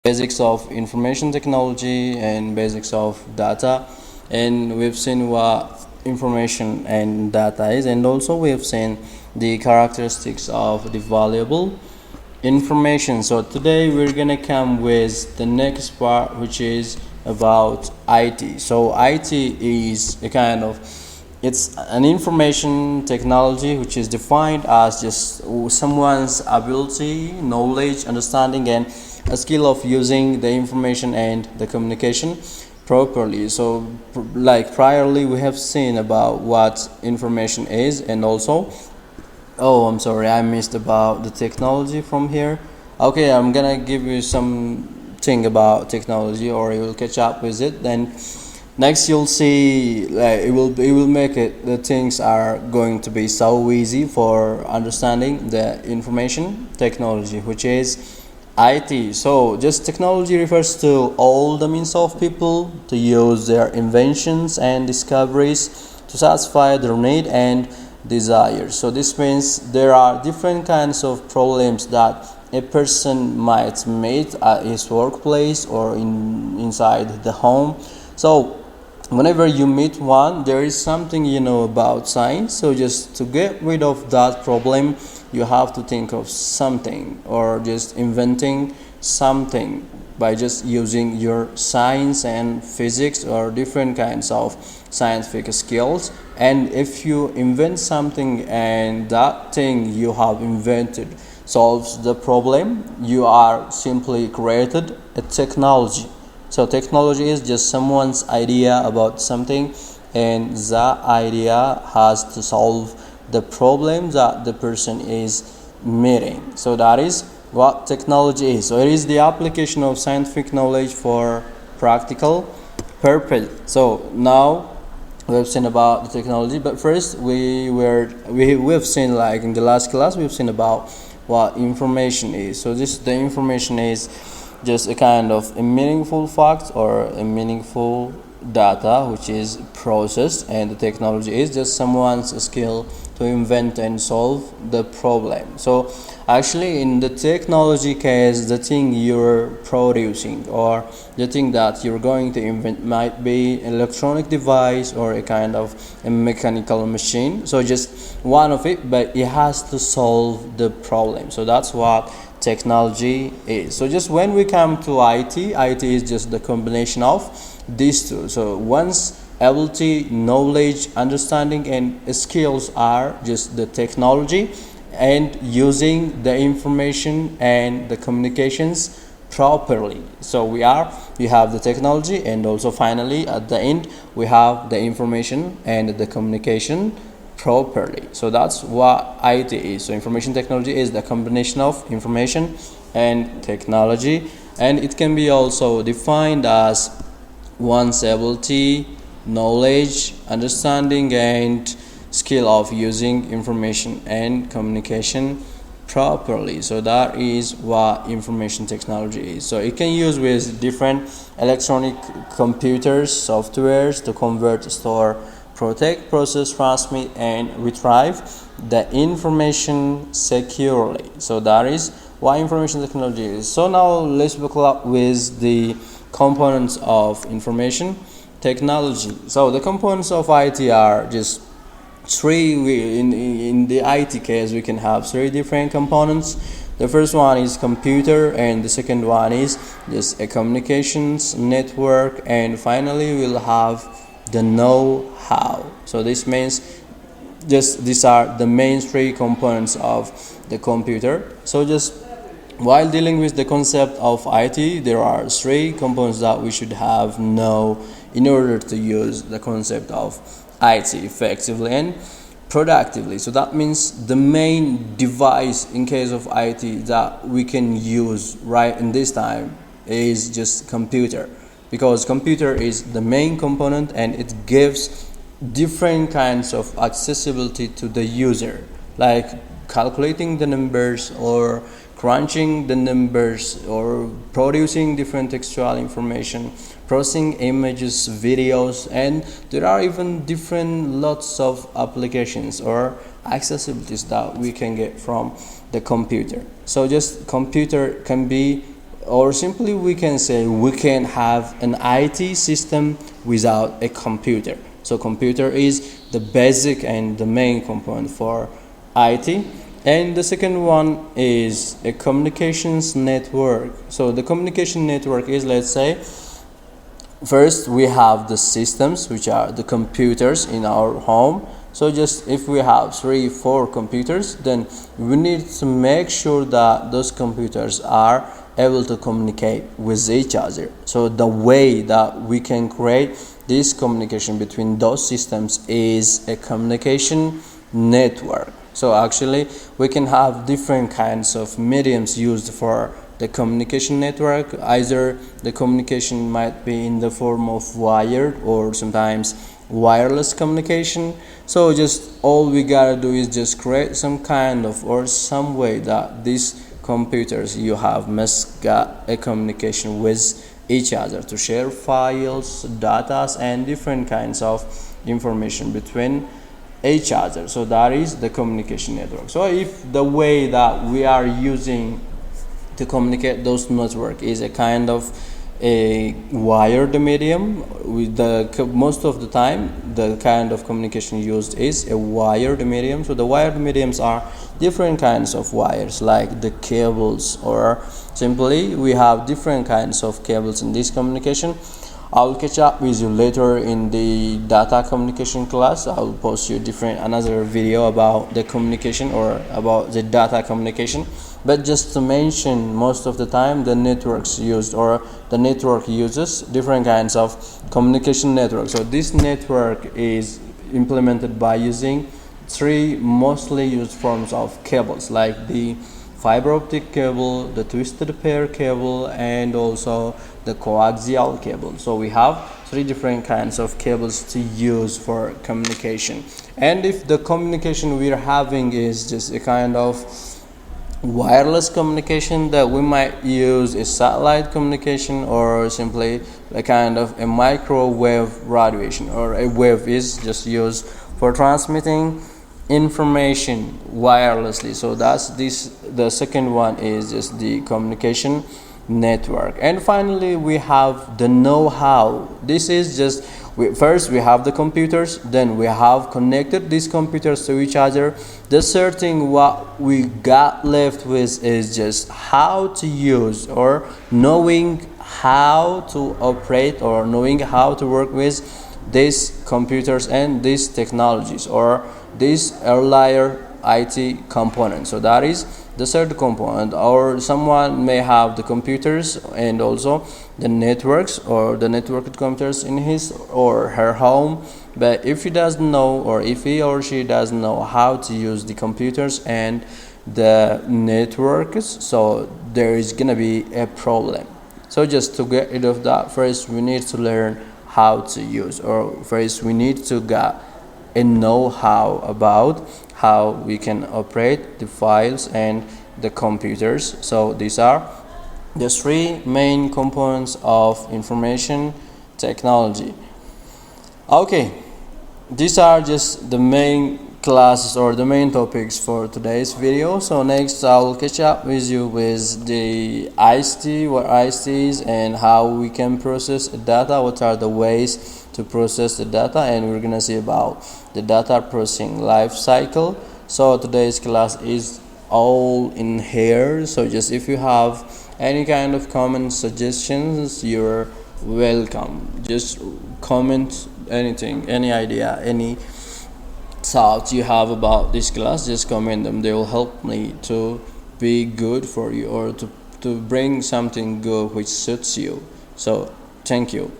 basics of information technology and basics of data, and we've seen what information and data is, and also we have seen the characteristics of the valuable information. So today we're gonna come with the next part, which is about IT. So IT is a kind of, it's an information technology which is defined as just someone's ability, knowledge, understanding, and a skill of using the information and the communication properly. So like priorly we have seen about what information is, and also, oh, I'm sorry, I missed about the technology from here. Okay, I'm gonna give you something about technology, or you will catch up with it. Then next you'll see, like, it will make it, the things are going to be so easy for understanding the information technology, which is IT. So just technology refers to all the means of people to use their inventions and discoveries to satisfy their need and desires. So this means there are different kinds of problems that a person might meet at his workplace or inside the home. So whenever you meet one, there is something you know about science. So just to get rid of that problem, you have to think of something, or just inventing something by just using your science and physics or different kinds of scientific skills. And if you invent something and that thing you have invented solves the problem, you are simply created a technology. So technology is just someone's idea about something, and that idea has to solve the problem that the person is meeting. So that is what technology is. So it is the application of scientific knowledge for practical purpose. So now we've seen about the technology, but first we've seen, like in the last class, we've seen about what information is. So the information is just a kind of a meaningful fact or a meaningful data which is processed, and the technology is just someone's skill to invent and solve the problem. So actually in the technology case, the thing you're producing or the thing that you're going to invent might be an electronic device or a kind of a mechanical machine. So just one of it, but it has to solve the problem. So that's what technology is. So just when we come to IT is just the combination of these two. So one's ability, knowledge, understanding, and skills are just the technology, and using the information and the communications properly. So we have the technology, and also finally at the end we have the information and the communication properly. So that's what IT is. So information technology is the combination of information and technology, and it can be also defined as one's ability, knowledge, understanding, and skill of using information and communication properly. So that is what information technology is. So it can use with different electronic computers, softwares to convert, store, protect, process, transmit, and retrieve the information securely. So that is what information technology is. So now let's buckle up with the components of information technology. So the components of IT are just three. In the IT case, we can have three different components. The first one is computer, and the second one is just a communications network, and finally we'll have the know-how. So this means just these are the main three components of the computer. So just while dealing with the concept of IT, there are three components that we should have know in order to use the concept of IT effectively and productively. So that means the main device in case of IT that we can use right in this time is just computer, because computer is the main component and it gives different kinds of accessibility to the user, like calculating the numbers or crunching the numbers or producing different textual information, processing images, videos, and there are even different lots of applications or accessibilities that we can get from the computer. So just computer can be or simply we can say we can have an IT system without a computer. So computer is the basic and the main component for IT. And the second one is a communications network. So the communication network is, let's say, first we have the systems, which are the computers in our home. So just if we have 3-4 computers, then we need to make sure that those computers are able to communicate with each other. So the way that we can create this communication between those systems is a communication network. So actually we can have different kinds of mediums used for the communication network. Either the communication might be in the form of wired or sometimes wireless communication. So just all we gotta do is just create some kind of or some way that these computers you have must get a communication with each other to share files, data, and different kinds of information between each other. So that is the communication network. So if the way that we are using to communicate those network is a kind of a wired medium, with the most of the time the kind of communication used is a wired medium. So the wired mediums are different kinds of wires, like the cables, or simply we have different kinds of cables in this communication. I'll catch up with you later in the data communication class. I'll post you another video about the communication or about the data communication. But just to mention, most of the time the networks used or the network uses different kinds of communication networks. So this network is implemented by using 3 mostly used forms of cables, like the fiber optic cable, the twisted pair cable, and also the coaxial cable. So we have 3 different kinds of cables to use for communication. And if the communication we are having is just a kind of wireless communication, that we might use a satellite communication or simply a kind of a microwave radiation, or a wave is just used for transmitting information wirelessly. So that's this. The second one is just the communication network. And finally we have the know-how. This is just first we have the computers, then we have connected these computers to each other. The third thing what we got left with is just how to use, or knowing how to operate, or knowing how to work with these computers and these technologies, or these earlier IT components. So that is the third component. Or someone may have the computers and also the networks or the networked computers in his or her home, but if he doesn't know, or if he or she doesn't know how to use the computers and the networks, so there is gonna be a problem. So just to get rid of that, first we need to learn how to use, or first we need to get a know-how about how we can operate the files and the computers. So these are the 3 main components of information technology. Okay, these are just the main classes or the main topics for today's video. So next I will catch up with you with the ICT, what ICT is, and how we can process data, what are the ways to process the data, and we're gonna see about the data processing life cycle. So today's class is all in here. So just if you have any kind of comment, suggestions, you're welcome. Just comment anything, any idea, any thoughts you have about this class, just comment them. They will help me to be good for you, or to bring something good which suits you. So thank you.